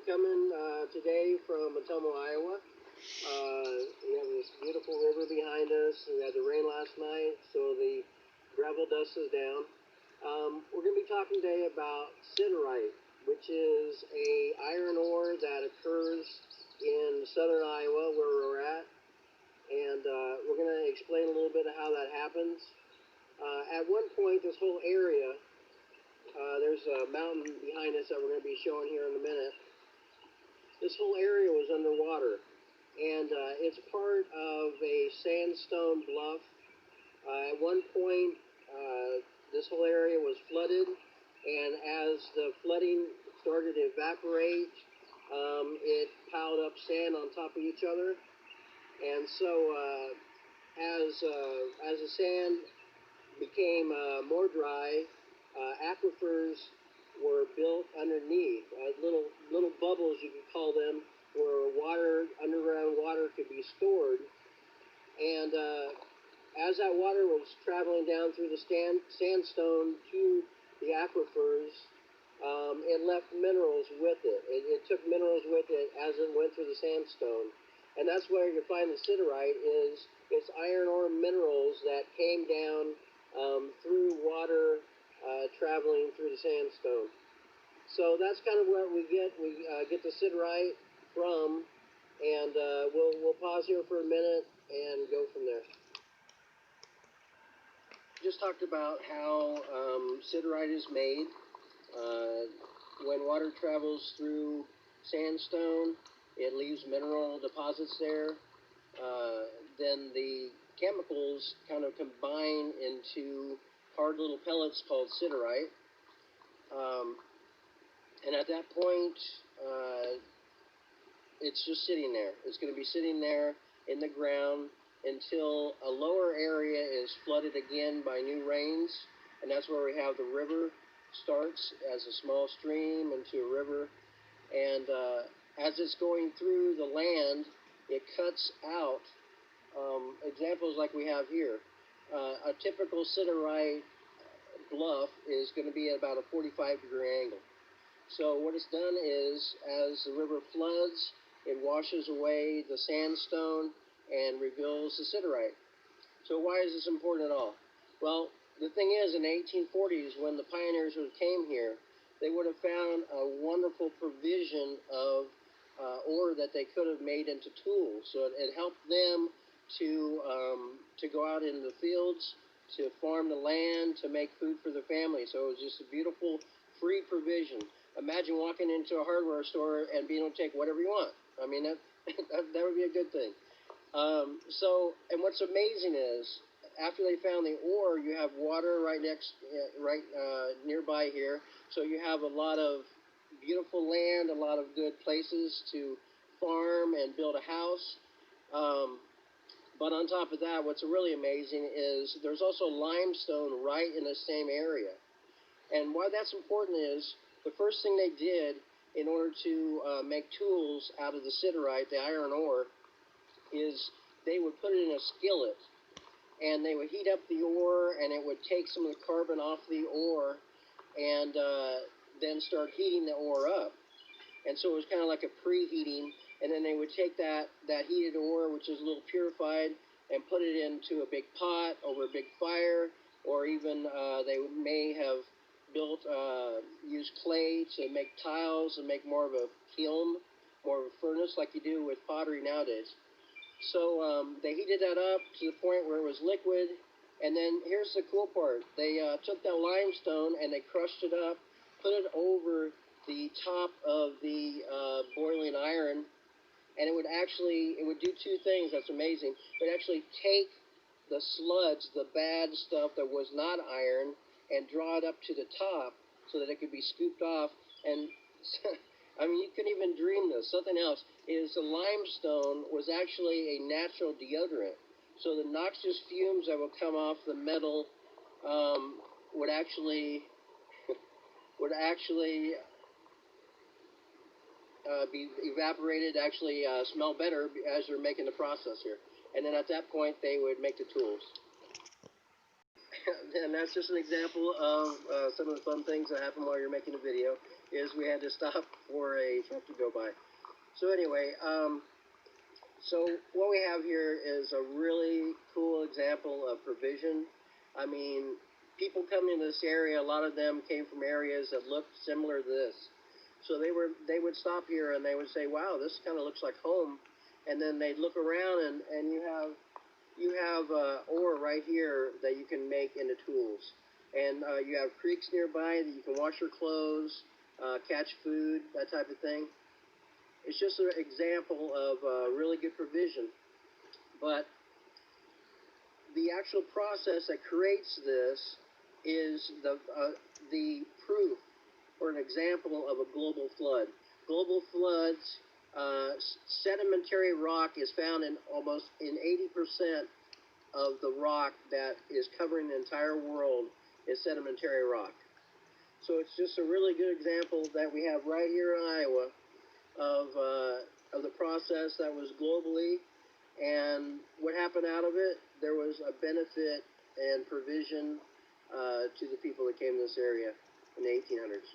coming today from Atomo, Iowa. We have this beautiful river behind us. We had the rain last night, so the gravel dust is down. We're going to be talking today about Siderite, which is a iron ore that occurs in southern Iowa, where we're at. And we're going to explain a little bit of how that happens. At one point, this whole area, there's a mountain behind us that we're going to be showing here in a minute. This whole area was underwater, and it's part of a sandstone bluff. At one point, this whole area was flooded, and as the flooding started to evaporate, it piled up sand on top of each other. And so as the sand became more dry, aquifers were built underneath, little bubbles, you could call them, where underground water could be stored. And as that water was traveling down through the sandstone to the aquifers, it left minerals with it. It took minerals with it as it went through the sandstone. And that's where you find the siderite is it's iron ore minerals that came down through water traveling through the sandstone. So that's kind of where we get the siderite from, and we'll pause here for a minute and go from there. Just talked about how siderite is made. When water travels through sandstone, it leaves mineral deposits there. Then the chemicals kind of combine into hard little pellets called siderite. And at that point, it's just sitting there. It's going to be sitting there in the ground until a lower area is flooded again by new rains. And that's where we have the river starts as a small stream into a river. And as it's going through the land, it cuts out examples like we have here. A typical siderite bluff is going to be at about a 45-degree angle. So what it's done is, as the river floods, it washes away the sandstone and reveals the siderite. So why is this important at all? Well, the thing is, in the 1840s, when the pioneers came here, they would have found a wonderful provision of ore that they could have made into tools. So it helped them to go out in the fields, to farm the land, to make food for their family. So it was just a beautiful, free provision. Imagine walking into a hardware store and being able to take whatever you want. I mean, that would be a good thing. And what's amazing is, after they found the ore, you have water right nearby here. So you have a lot of beautiful land, a lot of good places to farm and build a house. But on top of that, what's really amazing is there's also limestone right in the same area. And why that's important is the first thing they did in order to make tools out of the siderite, the iron ore, is they would put it in a skillet, and they would heat up the ore, and it would take some of the carbon off the ore, and then start heating the ore up. And so it was kind of like a preheating, and then they would take that heated ore, which is a little purified, and put it into a big pot over a big fire, or even they may have used clay to make tiles and make more of a kiln, more of a furnace like you do with pottery nowadays. So they heated that up to the point where it was liquid, and then here's the cool part. They took that limestone and they crushed it up, put it over the top of the boiling iron, and it would do two things that's amazing. It would actually take the sludge, the bad stuff that was not iron, and draw it up to the top so that it could be scooped off. And I mean, you couldn't even dream this. Something else is the limestone was actually a natural deodorant. So the noxious fumes that would come off the metal would actually be evaporated, smell better as they're making the process here. And then at that point, they would make the tools. And that's just an example of some of the fun things that happen while you're making a video. Is we had to stop for a truck to go by. So anyway, so what we have here is a really cool example of provision. I mean, people coming to this area, a lot of them came from areas that looked similar to this. So they would stop here and they would say, "Wow, this kind of looks like home." And then they'd look around and you have ore right here that you can make into tools, and you have creeks nearby that you can wash your clothes, catch food, that type of thing. It's just an example of really good provision. But the actual process that creates this is the proof or an example of a global flood. Global floods, sedimentary rock is found in almost in 80% of the rock that is covering the entire world is sedimentary rock. So it's just a really good example that we have right here in Iowa of the process that was globally, and what happened out of it. There was a benefit and provision to the people that came to this area in the 1800s.